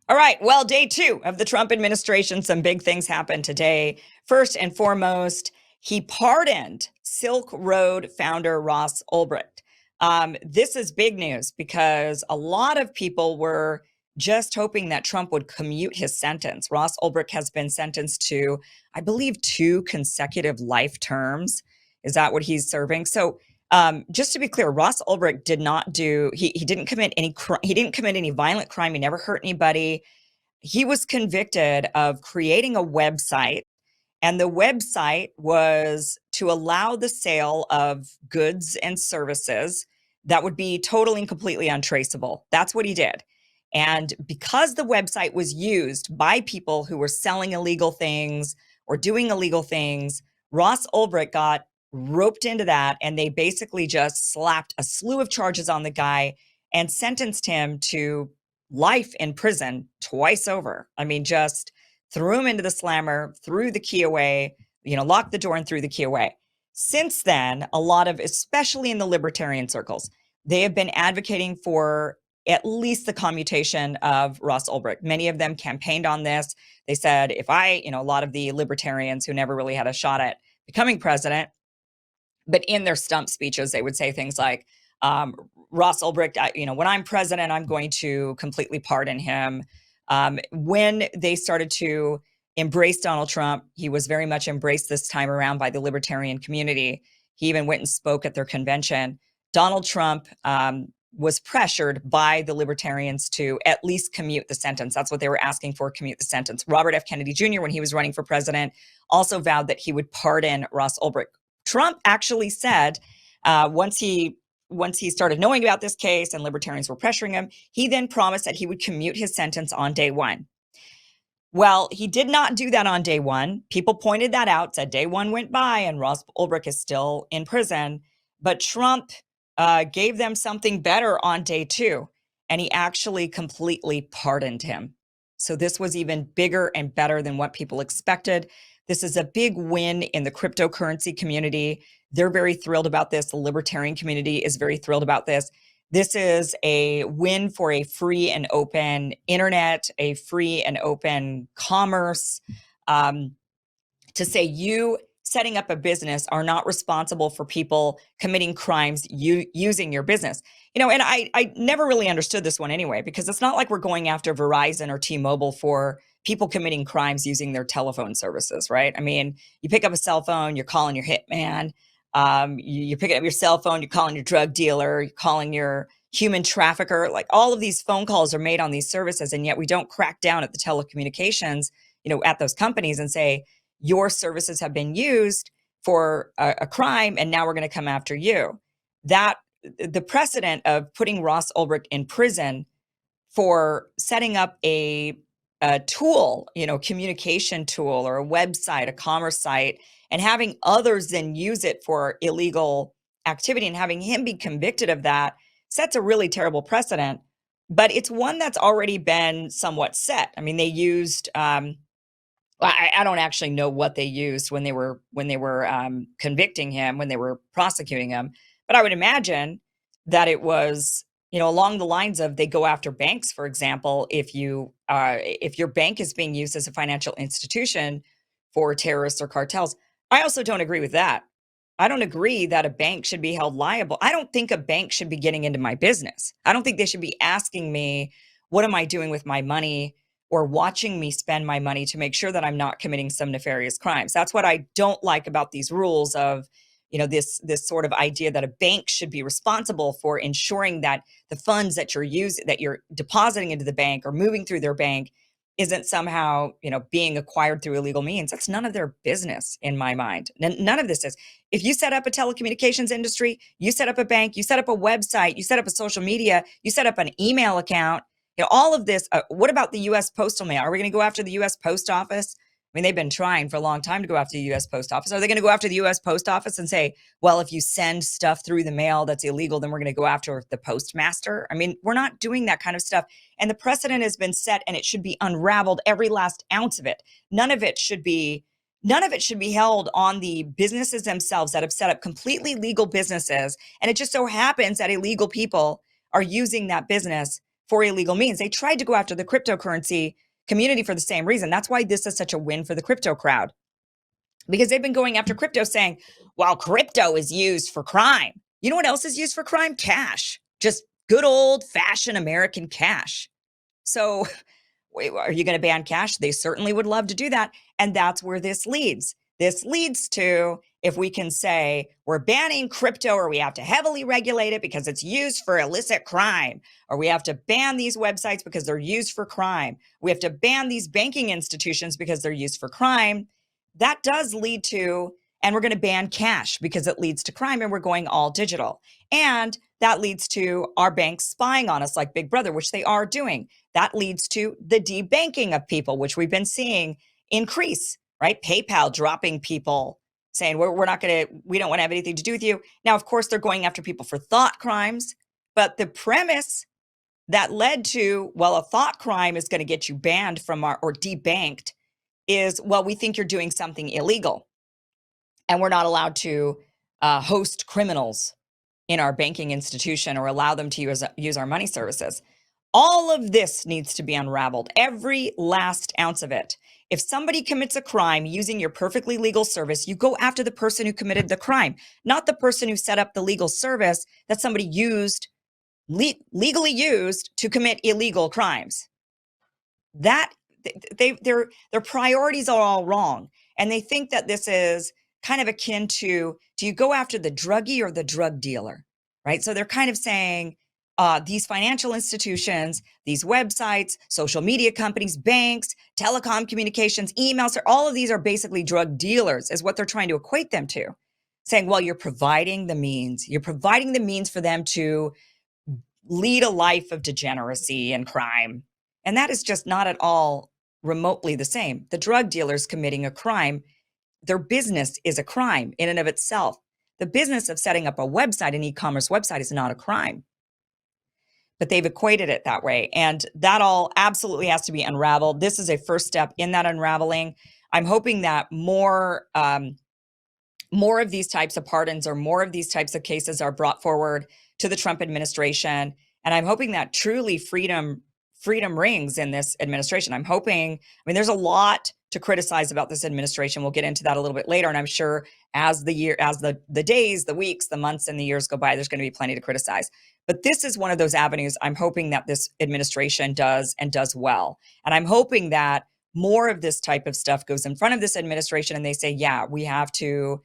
All right. Well, day two of the Trump administration, some big things happened today. First and foremost, he pardoned Silk Road founder Ross Ulbricht. This is big news because a lot of people were just hoping that Trump would commute his sentence. Ross Ulbricht has been sentenced to, I believe, 2 consecutive life terms. Is that what he's serving? So just to be clear, Ross Ulbricht did not do he didn't commit he didn't commit any violent crime. He never hurt anybody. He was convicted of creating a website, and the website was to allow the sale of goods and services that would be totally and completely untraceable. That's what he did. And because the website was used by people who were selling illegal things or doing illegal things, Ross Ulbricht got roped into that, and they basically just slapped a slew of charges on the guy and sentenced him to life in prison twice over. I mean, just threw him into the slammer, threw the key away, locked the door and threw the key away. Since then, a lot of, especially in the libertarian circles, they have been advocating for at least the commutation of Ross Ulbricht. Many of them campaigned on this. They said, a lot of the libertarians who never really had a shot at becoming president, but in their stump speeches, they would say things like, Ross Ulbricht, when I'm president, I'm going to completely pardon him. When they started to embrace Donald Trump, he was very much embraced this time around by the libertarian community. He even went and spoke at their convention. Donald Trump was pressured by the libertarians to at least commute the sentence. That's what they were asking for, commute the sentence. Robert F. Kennedy Jr., when he was running for president, also vowed that he would pardon Ross Ulbricht. Trump actually said once he started knowing about this case and libertarians were pressuring him, he then promised that he would commute his sentence on day one. Well, he did not do that on day one. People pointed that out, said day one went by and Ross Ulbricht is still in prison. But Trump gave them something better on day two, and he actually completely pardoned him. So this was even bigger and better than what people expected. This is a big win in the cryptocurrency community. They're very thrilled about this. The libertarian community is very thrilled about this. This is a win for a free and open internet, a free and open commerce. To say you setting up a business are not responsible for people committing crimes using your business. And I never really understood this one anyway, because it's not like we're going after Verizon or T-Mobile for people committing crimes using their telephone services, right? I mean, you pick up a cell phone, you're calling your hitman. You're picking up your cell phone, you're calling your drug dealer, you're calling your human trafficker. Like, all of these phone calls are made on these services, and yet we don't crack down at the telecommunications, at those companies and say, your services have been used for a crime, and now we're going to come after you. That the precedent of putting Ross Ulbricht in prison for setting up a tool, communication tool or a website, a commerce site, and having others then use it for illegal activity and having him be convicted of that sets a really terrible precedent. But it's one that's already been somewhat set. I mean, they used I don't actually know what they used when they were convicting him, when they were prosecuting him, but I would imagine that it was, along the lines of, they go after banks, for example, if your bank is being used as a financial institution for terrorists or cartels. I also don't agree with that. I don't agree that a bank should be held liable. I don't think a bank should be getting into my business. I don't think they should be asking me, what am I doing with my money, or watching me spend my money to make sure that I'm not committing some nefarious crimes. That's what I don't like about these rules of, this sort of idea that a bank should be responsible for ensuring that the funds that you're depositing into the bank or moving through their bank isn't somehow, being acquired through illegal means. That's none of their business in my mind. None of this is. If you set up a telecommunications industry, you set up a bank, you set up a website, you set up a social media, you set up an email account, all of this. What about the U.S. Postal Mail? Are we going to go after the U.S. Post Office? I mean, they've been trying for a long time to go after the U.S. Post Office. Are they going to go after the U.S. Post Office and say, well, if you send stuff through the mail that's illegal, then we're going to go after the postmaster? I mean, we're not doing that kind of stuff. And the precedent has been set, and it should be unraveled, every last ounce of it. None of it should be held on the businesses themselves that have set up completely legal businesses. And it just so happens that illegal people are using that business for illegal means. They tried to go after the cryptocurrency community for the same reason. That's why this is such a win for the crypto crowd, because they've been going after crypto saying, well, crypto is used for crime. You know what else is used for crime? Cash. Just good old fashioned American cash. So wait, are you going to ban cash? They certainly would love to do that. And that's where this leads. This leads to, if we can say we're banning crypto, or we have to heavily regulate it because it's used for illicit crime, or we have to ban these websites because they're used for crime, we have to ban these banking institutions because they're used for crime, that does lead to, and we're going to ban cash because it leads to crime, and we're going all digital. And that leads to our banks spying on us like Big Brother, which they are doing. That leads to the debanking of people, which we've been seeing increase, right? PayPal dropping people, saying, we're not going to, we don't want to have anything to do with you. Now, of course, they're going after people for thought crimes, but the premise that led to, well, a thought crime is going to get you banned from our, or debanked, is, well, we think you're doing something illegal and we're not allowed to host criminals in our banking institution or allow them to use our money services. All of this needs to be unraveled, every last ounce of it. If somebody commits a crime using your perfectly legal service, you go after the person who committed the crime, not the person who set up the legal service that somebody used, legally used to commit illegal crimes. That their priorities are all wrong. And they think that this is kind of akin to, do you go after the druggie or the drug dealer, right? So they're kind of saying, these financial institutions, these websites, social media companies, banks, telecom communications, emails, all of these are basically drug dealers, is what they're trying to equate them to. Saying, well, you're providing the means. You're providing the means for them to lead a life of degeneracy and crime. And that is just not at all remotely the same. The drug dealers committing a crime, their business is a crime in and of itself. The business of setting up a website, an e-commerce website, is not a crime. But they've equated it that way. And that all absolutely has to be unraveled. This is a first step in that unraveling. I'm hoping that more of these types of pardons, or more of these types of cases, are brought forward to the Trump administration. And I'm hoping that truly freedom rings in this administration. I'm hoping, I mean, there's a lot to criticize about this administration. We'll get into that a little bit later. And I'm sure as the days, the weeks, the months, and the years go by, there's going to be plenty to criticize. But this is one of those avenues I'm hoping that this administration does, and does well. And I'm hoping that more of this type of stuff goes in front of this administration, and they say, yeah, we have to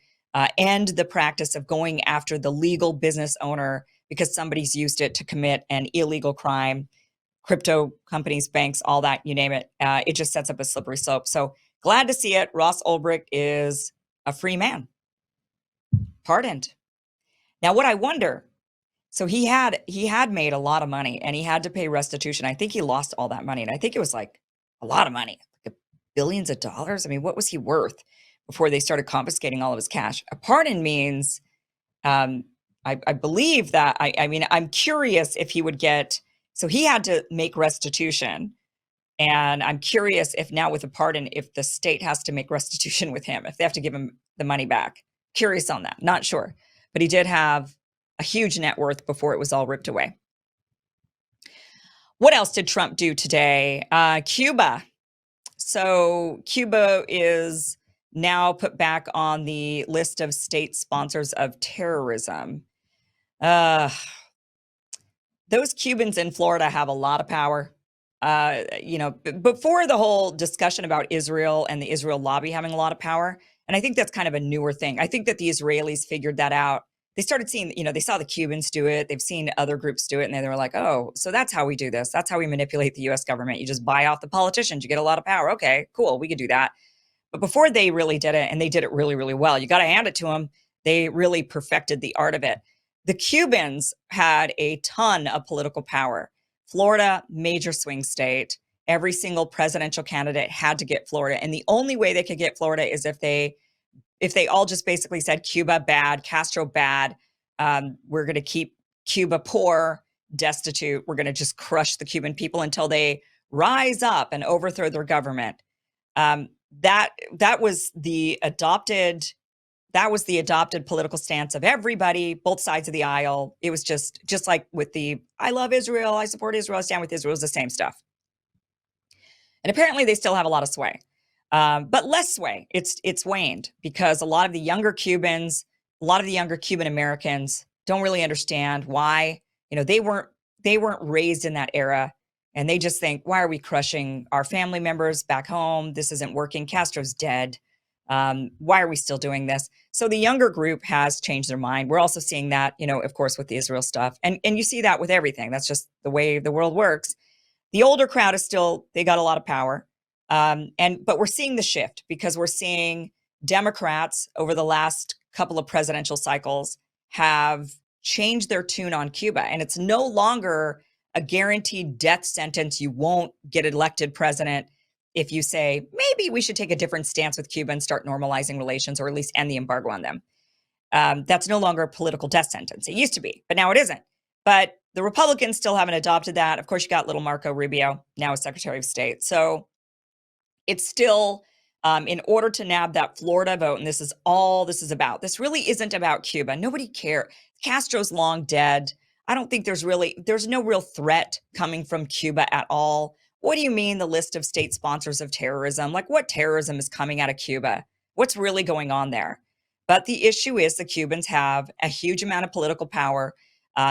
end the practice of going after the legal business owner because somebody's used it to commit an illegal crime. Crypto companies, banks, all that, you name it. It just sets up a slippery slope. So glad to see it. Ross Ulbricht is a free man, pardoned. Now, what I wonder, so he had made a lot of money, and he had to pay restitution. I think he lost all that money, and I think it was like a lot of money, like billions of dollars. I mean, what was he worth before they started confiscating all of his cash? A pardon means, I believe that, I mean, I'm curious if he would get, so he had to make restitution. And I'm curious if now with a pardon, if the state has to make restitution with him, if they have to give him the money back. Curious on that, not sure. But he did have a huge net worth before it was all ripped away. What else did Trump do today? Cuba. So Cuba is now put back on the list of state sponsors of terrorism. Those Cubans in Florida have a lot of power. You know, before the whole discussion about Israel and the Israel lobby having a lot of power, and I think that's kind of a newer thing. I think that the Israelis figured that out. They started seeing, you know, they saw the Cubans do it. They've seen other groups do it, and they were like, oh, so that's how we do this. That's how we manipulate the U.S. government. You just buy off the politicians. You get a lot of power. Okay, cool. We could do that. But before they really did it, and they did it really, really well, you got to hand it to them. They really perfected the art of it. The Cubans had a ton of political power. Florida, major swing state. Every single presidential candidate had to get Florida. And the only way they could get Florida is if they all just basically said, Cuba bad, Castro bad, we're going to keep Cuba poor, destitute. We're going to just crush the Cuban people until they rise up and overthrow their government. That was the adopted that was the adopted political stance of everybody, both sides of the aisle. It was just like with the I love Israel, I support Israel, I stand with Israel, it was the same stuff. And apparently they still have a lot of sway, but less sway. It's waned because a lot of the younger Cubans, a lot of the younger Cuban Americans don't really understand why. They weren't raised in that era, and they just think, why are we crushing our family members back home? This isn't working. Castro's dead. Why are we still doing this? So the younger group has changed their mind. We're also seeing that, of course, with the Israel stuff, and you see that with everything. That's just the way the world works. The older crowd is still, they got a lot of power. But we're seeing the shift because we're seeing Democrats over the last couple of presidential cycles have changed their tune on Cuba. And it's no longer a guaranteed death sentence. You won't get elected president if you say, maybe we should take a different stance with Cuba and start normalizing relations, or at least end the embargo on them. That's no longer a political death sentence. It used to be, but now it isn't. But the Republicans still haven't adopted that. Of course, you got little Marco Rubio, now as Secretary of State. So it's still, in order to nab that Florida vote, and this is all this is about. This really isn't about Cuba. Nobody cares. Castro's long dead. I don't think there's no real threat coming from Cuba at all. What do you mean the list of state sponsors of terrorism? Like, what terrorism is coming out of Cuba? What's really going on there? But the issue is the Cubans have a huge amount of political power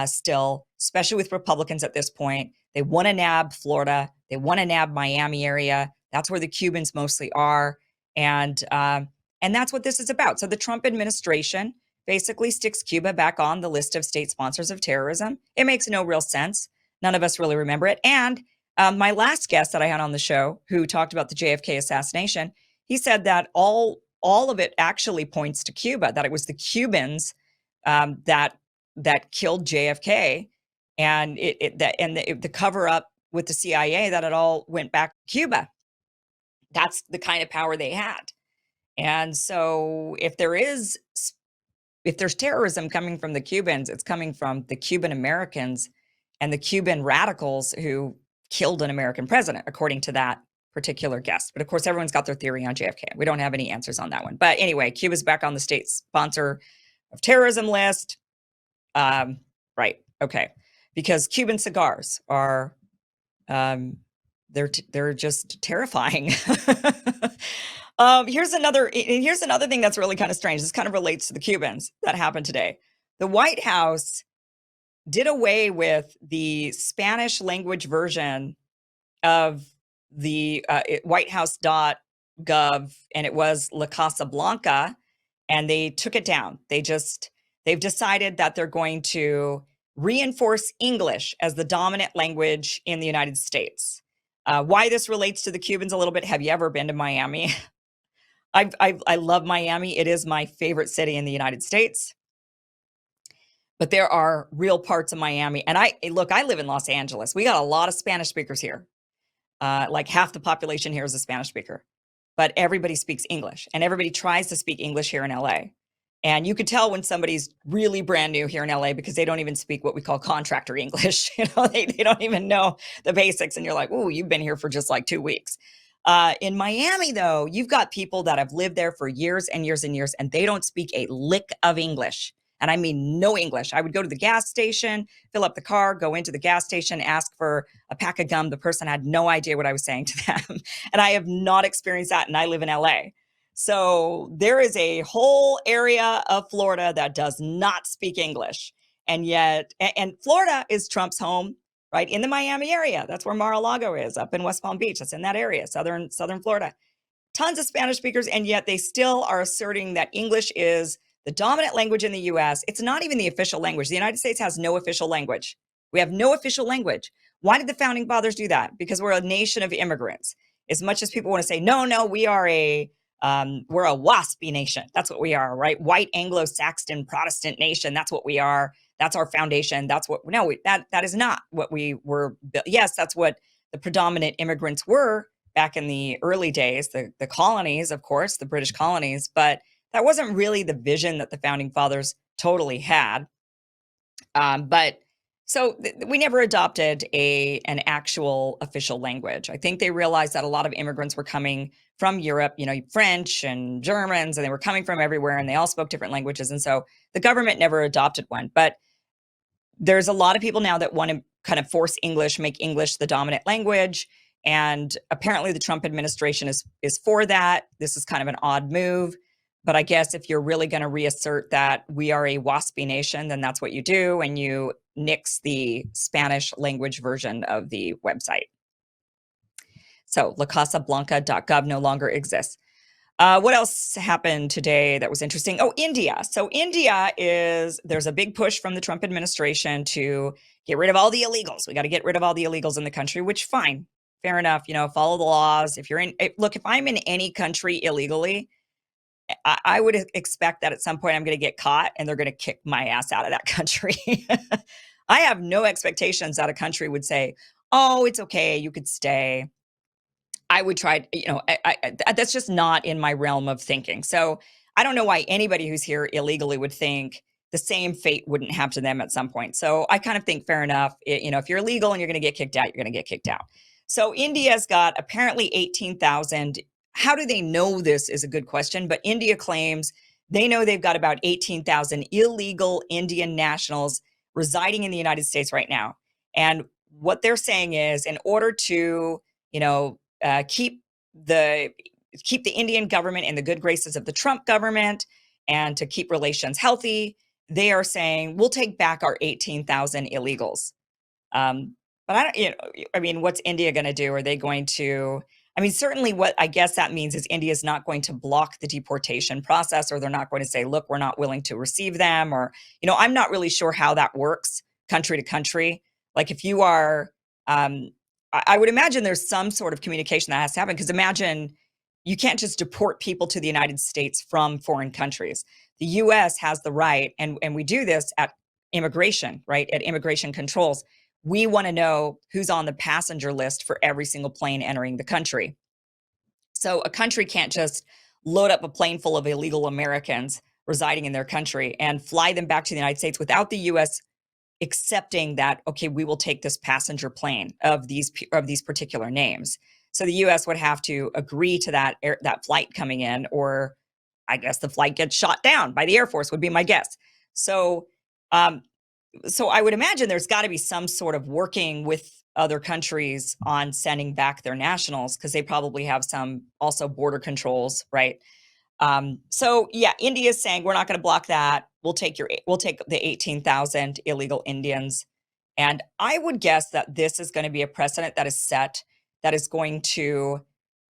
still, especially with Republicans at this point. They want to nab Florida. They want to nab Miami area. That's where the Cubans mostly are. And that's what this is about. So the Trump administration basically sticks Cuba back on the list of state sponsors of terrorism. It makes no real sense. None of us really remember it. And my last guest that I had on the show, who talked about the JFK assassination, he said that all of it actually points to Cuba, that it was the Cubans that killed JFK, and the cover up with the CIA, that it all went back to Cuba. That's the kind of power they had. And so if there's terrorism coming from the Cubans, it's coming from the Cuban Americans and the Cuban radicals who killed an American president, according to that particular guest. But of course, everyone's got their theory on JFK. We don't have any answers on that one. But anyway, Cuba's back on the state sponsor of terrorism list. Right. Okay. Because Cuban cigars are, they're just terrifying. Here's another thing that's really kind of strange. This kind of relates to the Cubans that happened today. The White House did away with the Spanish language version of the whitehouse.gov, and it was La Casa Blanca, and they took it down. They've decided that they're going to reinforce English as the dominant language in the United States. Why this relates to the Cubans a little bit, have you ever been to Miami? I love Miami. It is my favorite city in the United States. But there are real parts of Miami. And I live in Los Angeles. We got a lot of Spanish speakers here. Like half the population here is a Spanish speaker. But everybody speaks English. And everybody tries to speak English here in LA. And you could tell when somebody's really brand new here in LA because they don't even speak what we call contractor English. They don't even know the basics. And you're like, oh, you've been here for just like 2 weeks. In Miami, though, you've got people that have lived there for years and years and years, and they don't speak a lick of English. And I mean, no English. I would go to the gas station, fill up the car, go into the gas station, ask for a pack of gum. The person had no idea what I was saying to them. And I have not experienced that. And I live in LA. So there is a whole area of Florida that does not speak English. And Florida is Trump's home, right? In the Miami area. That's where Mar-a-Lago is, up in West Palm Beach. That's in that area, southern Florida. Tons of Spanish speakers. And yet they still are asserting that English is the dominant language in the U.S. It's not even the official language. The United States has no official language. We have no official language. Why did the founding fathers do that? Because we're a nation of immigrants. As much as people want to say, no, we're a WASPy nation. That's what we are, right? White Anglo-Saxon Protestant nation. That's what we are. That's our foundation. That is not what we were. Yes, that's what the predominant immigrants were back in the early days, the colonies, of course, the British colonies, but that wasn't really the vision that the founding fathers totally had. But So we never adopted an actual official language. I think they realized that a lot of immigrants were coming from Europe, French and Germans, and they were coming from everywhere, and they all spoke different languages. And so the government never adopted one. But there's a lot of people now that want to kind of force English, make English the dominant language. And apparently the Trump administration is for that. This is kind of an odd move. But I guess if you're really going to reassert that we are a WASPy nation, then that's what you do. And you nix the Spanish language version of the website. So lacasablanca.gov no longer exists. What else happened today that was interesting? Oh, India. So there's a big push from the Trump administration to get rid of all the illegals. We got to get rid of all the illegals in the country, which fine, fair enough. Follow the laws. If I'm in any country illegally, I would expect that at some point I'm going to get caught and they're going to kick my ass out of that country. I have no expectations that a country would say, oh, it's okay, you could stay. I would try, that's just not in my realm of thinking. So I don't know why anybody who's here illegally would think the same fate wouldn't happen to them at some point. So I kind of think fair enough. If you're illegal and you're going to get kicked out, you're going to get kicked out. So India's got apparently 18,000. How do they know this is a good question, but India claims they know they've got about 18,000 illegal Indian nationals residing in the United States right now. And what they're saying is in order to, keep the Indian government in the good graces of the Trump government and to keep relations healthy, they are saying we'll take back our 18,000 illegals. But what's India going to do? Are they going to? Certainly what I guess that means is India is not going to block the deportation process, or they're not going to say, look, we're not willing to receive them, or I'm not really sure how that works country to country. Like if you are. I would imagine there's some sort of communication that has to happen, because imagine you can't just deport people to the United States from foreign countries. The U.S. has the right, and we do this at immigration, right? At immigration controls. We want to know who's on the passenger list for every single plane entering the country. So a country can't just load up a plane full of illegal Americans residing in their country and fly them back to the United States without the U.S. accepting that, okay, we will take this passenger plane of these particular names. So the U.S. would have to agree to that flight coming in, or I guess the flight gets shot down by the Air Force would be my guess. So I would imagine there's got to be some sort of working with other countries on sending back their nationals, because they probably have some also border controls, right? So yeah, India is saying we're not going to block that. We'll take the 18,000 illegal Indians. And I would guess that this is going to be a precedent that is set, that is going to,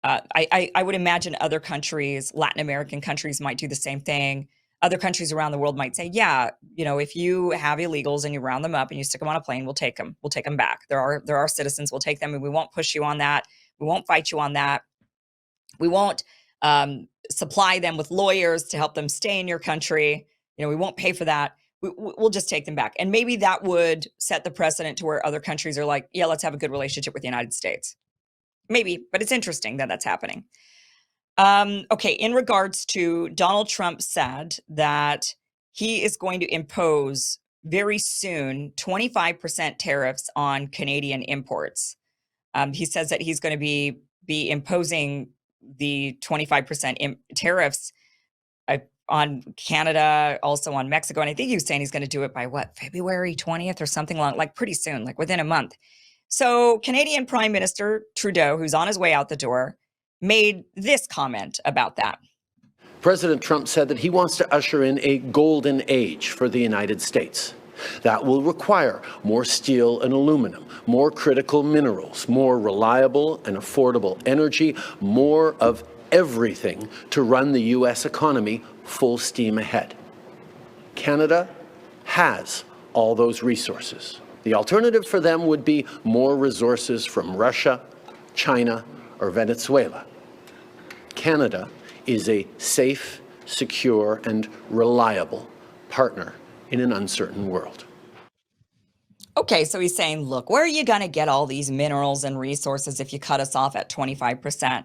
I would imagine other countries, Latin American countries might do the same thing. Other countries around the world might say, yeah, if you have illegals and you round them up and you stick them on a plane, we'll take them. We'll take them back. There are citizens, we'll take them, and we won't push you on that. We won't fight you on that. We won't supply them with lawyers to help them stay in your country. We won't pay for that. We'll just take them back. And maybe that would set the precedent to where other countries are like, yeah, let's have a good relationship with the United States. Maybe, but it's interesting that that's happening. Okay, in regards to Donald Trump said that he is going to impose very soon 25% tariffs on Canadian imports. He says that he's going to be imposing the 25% tariffs on Canada, also on Mexico. And I think he was saying he's going to do it by February 20th or something like pretty soon, like within a month. So Canadian Prime Minister Trudeau, who's on his way out the door, made this comment about that. President Trump said that he wants to usher in a golden age for the United States. That will require more steel and aluminum, more critical minerals, more reliable and affordable energy, more of everything to run the U.S. economy full steam ahead. Canada has all those resources. The alternative for them would be more resources from Russia, China, or Venezuela. Canada is a safe, secure, and reliable partner in an uncertain world. Okay, so he's saying, look, where are you going to get all these minerals and resources if you cut us off at 25%?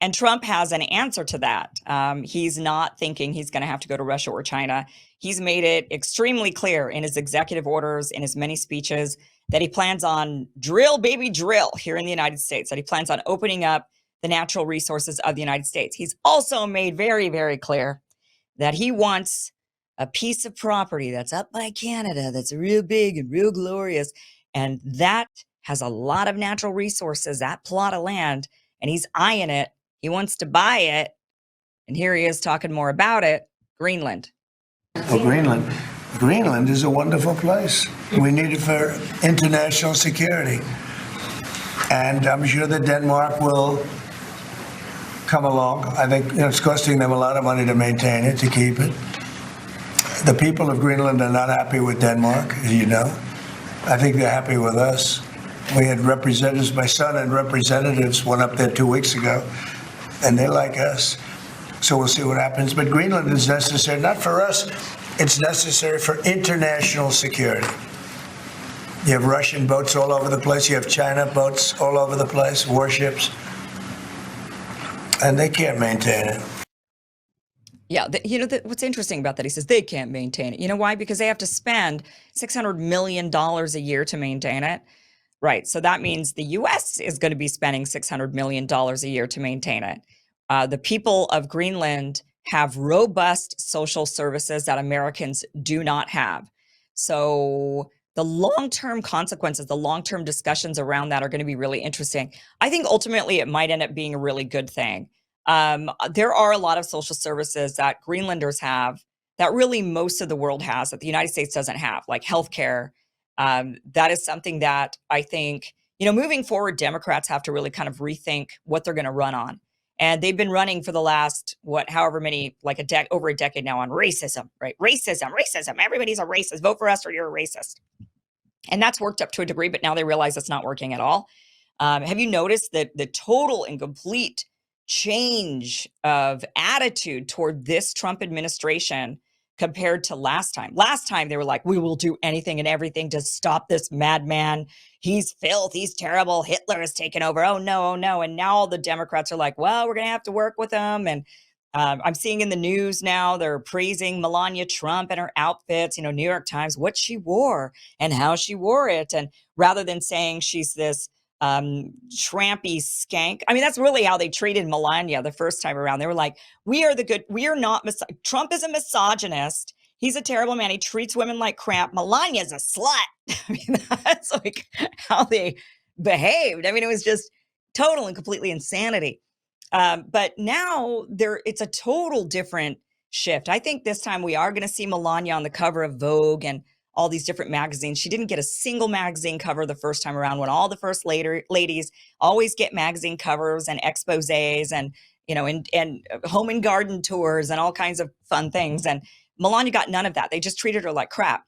And Trump has an answer to that. He's not thinking he's going to have to go to Russia or China. He's made it extremely clear in his executive orders, in his many speeches, that he plans on drill, baby, drill here in the United States, that he plans on opening up the natural resources of the United States. He's also made very, very clear that he wants a piece of property that's up by Canada, that's real big and real glorious. And that has a lot of natural resources, that plot of land, and he's eyeing it. He wants to buy it. And here he is talking more about it. Greenland. Well, Greenland is a wonderful place. We need it for international security. And I'm sure that Denmark will come along. I think it's costing them a lot of money to maintain it, to keep it. The people of Greenland are not happy with Denmark, as you know. I think they're happy with us. We had representatives, my son and representatives went up there 2 weeks ago, and they like us. So we'll see what happens. But Greenland is necessary, not for us, it's necessary for international security. You have Russian boats all over the place. You have China boats all over the place, warships. And they can't maintain it. Yeah, what's interesting about that, he says they can't maintain it. You know why? Because they have to spend $600 million a year to maintain it. Right. So that means the U.S. is going to be spending $600 million a year to maintain it. The people of Greenland have robust social services that Americans do not have. So the long-term consequences, the long-term discussions around that are going to be really interesting. I think ultimately it might end up being a really good thing. There are a lot of social services that Greenlanders have that really most of the world has that the United States doesn't have, like healthcare. That is something that I think, moving forward, Democrats have to really kind of rethink what they're going to run on. And they've been running for the last, however many, over a decade now on racism, right? Racism. Everybody's a racist. Vote for us or you're a racist. And that's worked up to a degree, but now they realize it's not working at all. Have you noticed that the total and complete change of attitude toward this Trump administration compared to last time? Last time they were like, we will do anything and everything to stop this madman. He's filth. He's terrible. Hitler has taken over. Oh no, oh no. And now all the Democrats are like, well, we're going to have to work with him. And I'm seeing in the news now, they're praising Melania Trump and her outfits, New York Times, what she wore and how she wore it. And rather than saying she's this trampy skank. I mean, that's really how they treated Melania the first time around. They were like, we are not, Trump is a misogynist. He's a terrible man. He treats women like crap. Melania's a slut. I mean, that's like how they behaved. I mean, it was just total and completely insanity. But now it's a total different shift. I think this time we are going to see Melania on the cover of Vogue and all these different magazines. She didn't get a single magazine cover the first time around, when all the first ladies always get magazine covers and exposés and, and home and garden tours and all kinds of fun things. And Melania got none of that. They just treated her like crap.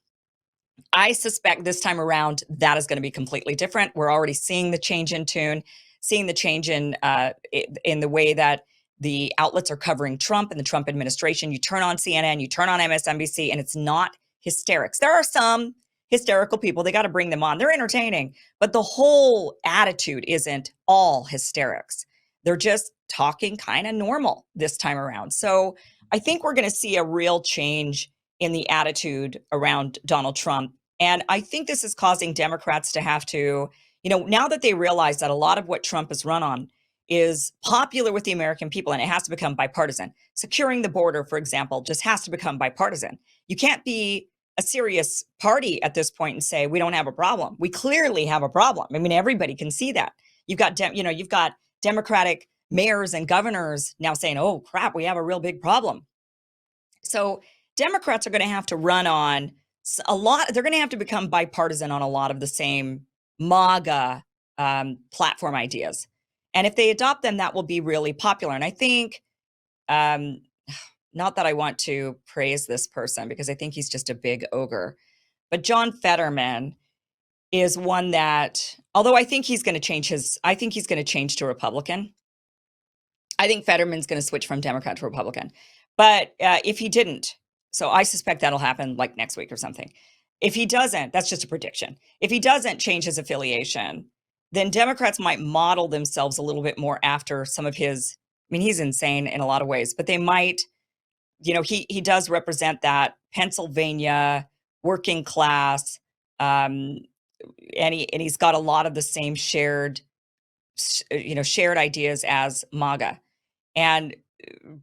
I suspect this time around that is going to be completely different. We're already seeing the change in tune, seeing the change in the way that the outlets are covering Trump and the Trump administration. You turn on CNN, you turn on MSNBC, and it's not hysterics. There are some hysterical people. They got to bring them on. They're entertaining, but the whole attitude isn't all hysterics. They're just talking kind of normal this time around. So I think we're going to see a real change in the attitude around Donald Trump. And I think this is causing Democrats to have to, now that they realize that a lot of what Trump has run on is popular with the American people, and it has to become bipartisan. Securing the border, for example, just has to become bipartisan. You can't be a serious party at this point and say, we don't have a problem. We clearly have a problem. I mean, everybody can see that. You've got Democratic mayors and governors now saying, oh crap, we have a real big problem. So Democrats are going to have to run on a lot. They're going to have to become bipartisan on a lot of the same MAGA platform ideas. And if they adopt them, that will be really popular. And I think, not that I want to praise this person because I think he's just a big ogre, but John Fetterman is one that, although I think he's going to change to Republican. I think Fetterman's going to switch from Democrat to Republican. But if he didn't, so I suspect that'll happen like next week or something. If he doesn't, that's just a prediction. If he doesn't change his affiliation, then Democrats might model themselves a little bit more after some of his mean, he's insane in a lot of ways, but they might, he does represent that Pennsylvania working class, um, and he's got a lot of the same shared ideas as MAGA. And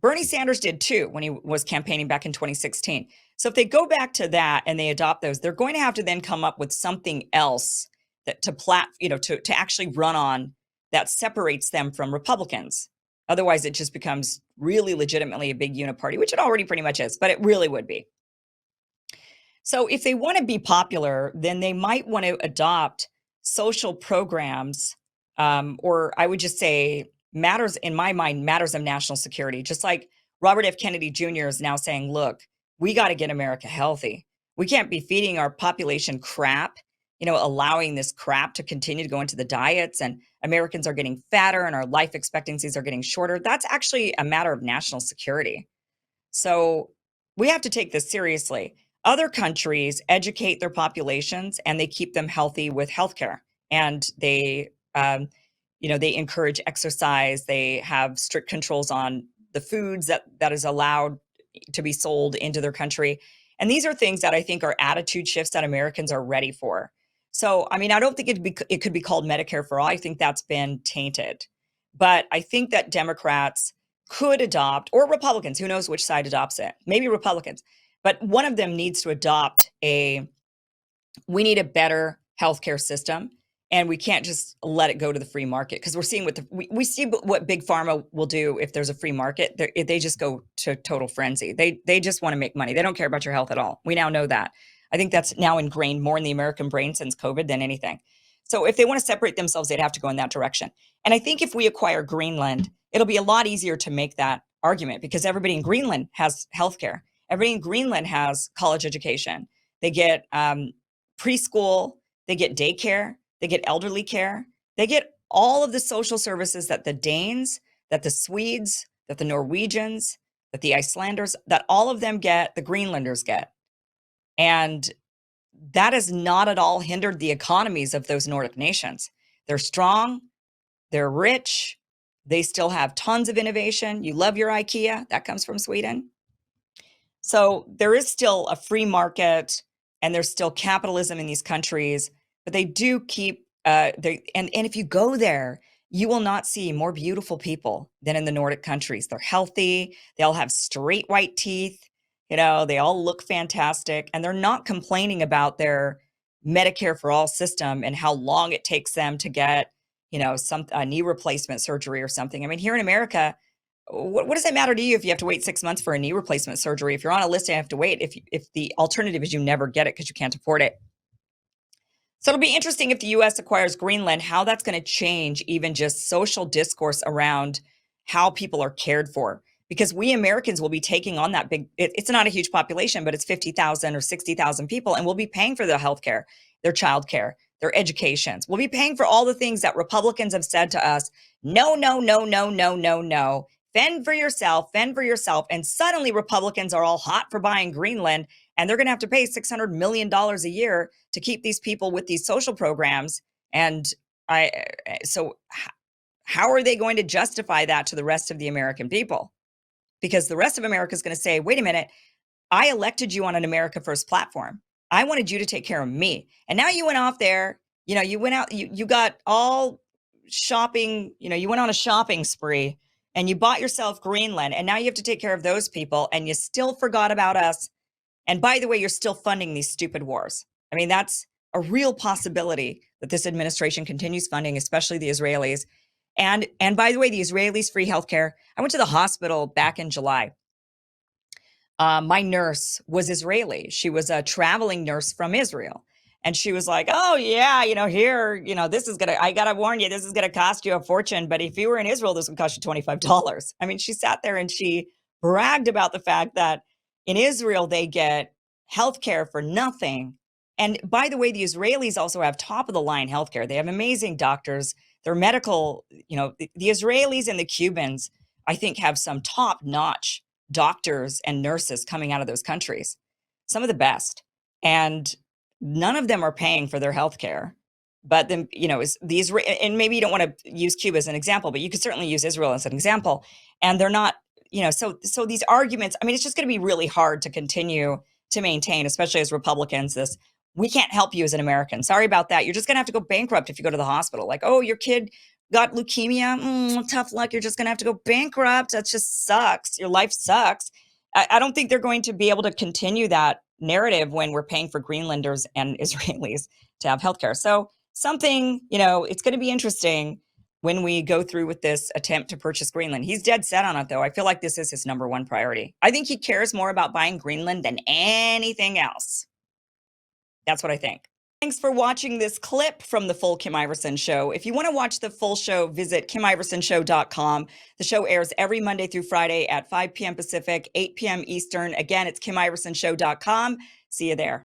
Bernie Sanders did too when he was campaigning back in 2016. So if they go back to that and they adopt those, they're going to have to then come up with something else that to actually run on that separates them from Republicans. Otherwise, it just becomes really legitimately a big uniparty, which it already pretty much is, but it really would be. So if they want to be popular, then they might want to adopt social programs, or I would just say matters, in my mind, matters of national security. Just like Robert F. Kennedy Jr. is now saying, look, we got to get America healthy. We can't be feeding our population crap, allowing this crap to continue to go into the diets, and Americans are getting fatter and our life expectancies are getting shorter. That's actually a matter of national security. So we have to take this seriously. Other countries educate their populations and they keep them healthy with healthcare, and they encourage exercise. They have strict controls on the foods that is allowed to be sold into their country. And these are things that I think are attitude shifts that Americans are ready for. So, I mean, I don't think it could be called Medicare for all. I think that's been tainted. But I think that Democrats could adopt, or Republicans, who knows which side adopts it, maybe Republicans, but one of them needs to adopt we need a better healthcare system, and we can't just let it go to the free market, because we're seeing we see what big pharma will do if there's a free market. They just go to total frenzy. They just want to make money. They don't care about your health at all. We now know that. I think that's now ingrained more in the American brain since COVID than anything. So if they want to separate themselves, they'd have to go in that direction. And I think if we acquire Greenland, it'll be a lot easier to make that argument, because everybody in Greenland has healthcare. Everybody in Greenland has college education. They get preschool, they get daycare, they get elderly care, they get all of the social services that the Danes, that the Swedes, that the Norwegians, that the Icelanders, that all of them get, the Greenlanders get. And that has not at all hindered the economies of those Nordic nations. They're strong, they're rich, they still have tons of innovation. You love your IKEA, that comes from Sweden. So there is still a free market, and there's still capitalism in these countries, but they do keep and if you go there, you will not see more beautiful people than in the Nordic countries. They're healthy, they all have straight white teeth, they all look fantastic, and they're not complaining about their Medicare for all system and how long it takes them to get, some knee replacement surgery or something. I mean, here in America, what does it matter to you if you have to wait 6 months for a knee replacement surgery? If you're on a list and have to wait, if the alternative is you never get it because you can't afford it. So it'll be interesting if the U.S. acquires Greenland, how that's going to change even just social discourse around how people are cared for. Because we Americans will be taking on that it's not a huge population, but it's 50,000 or 60,000 people, and we'll be paying for their healthcare, their childcare, their educations. We'll be paying for all the things that Republicans have said to us, no, no, no, no, no, no, no. Fend for yourself, fend for yourself. And suddenly Republicans are all hot for buying Greenland, and they're going to have to pay $600 million a year to keep these people with these social programs. And so how are they going to justify that to the rest of the American people? Because the rest of America is going to say, wait a minute, I elected you on an America First platform. I wanted you to take care of me. And now you went off there, you went out, you got all shopping, you went on a shopping spree, and you bought yourself Greenland, and now you have to take care of those people, and you still forgot about us. And by the way, you're still funding these stupid wars. I mean, that's a real possibility that this administration continues funding, especially the Israelis. And by the way, the Israelis free healthcare. I went to the hospital back in July. My nurse was Israeli. She was a traveling nurse from Israel. And she was like, oh, yeah, here, I got to warn you, this is going to cost you a fortune. But if you were in Israel, this would cost you $25. I mean, she sat there and she bragged about the fact that in Israel, they get healthcare for nothing. And by the way, the Israelis also have top of the line healthcare. They have amazing doctors. Their medical, the Israelis and the Cubans, I think, have some top notch doctors and nurses coming out of those countries, some of the best. And none of them are paying for their health care. But then, and maybe you don't want to use Cuba as an example, but you could certainly use Israel as an example. And they're not, so these arguments, I mean, it's just going to be really hard to continue to maintain, especially as Republicans, this, we can't help you as an American. Sorry about that. You're just going to have to go bankrupt if you go to the hospital. Like, oh, your kid got leukemia. Tough luck. You're just going to have to go bankrupt. That just sucks. Your life sucks. I don't think they're going to be able to continue that narrative when we're paying for Greenlanders and Israelis to have healthcare. So something, it's going to be interesting when we go through with this attempt to purchase Greenland. He's dead set on it, though. I feel like this is his number one priority. I think he cares more about buying Greenland than anything else. That's what I think. Thanks for watching this clip from the full Kim Iversen Show. If you want to watch the full show, visit KimIversonShow.com. The show airs every Monday through Friday at 5 p.m. Pacific, 8 p.m. Eastern. Again, it's KimIversonShow.com. See you there.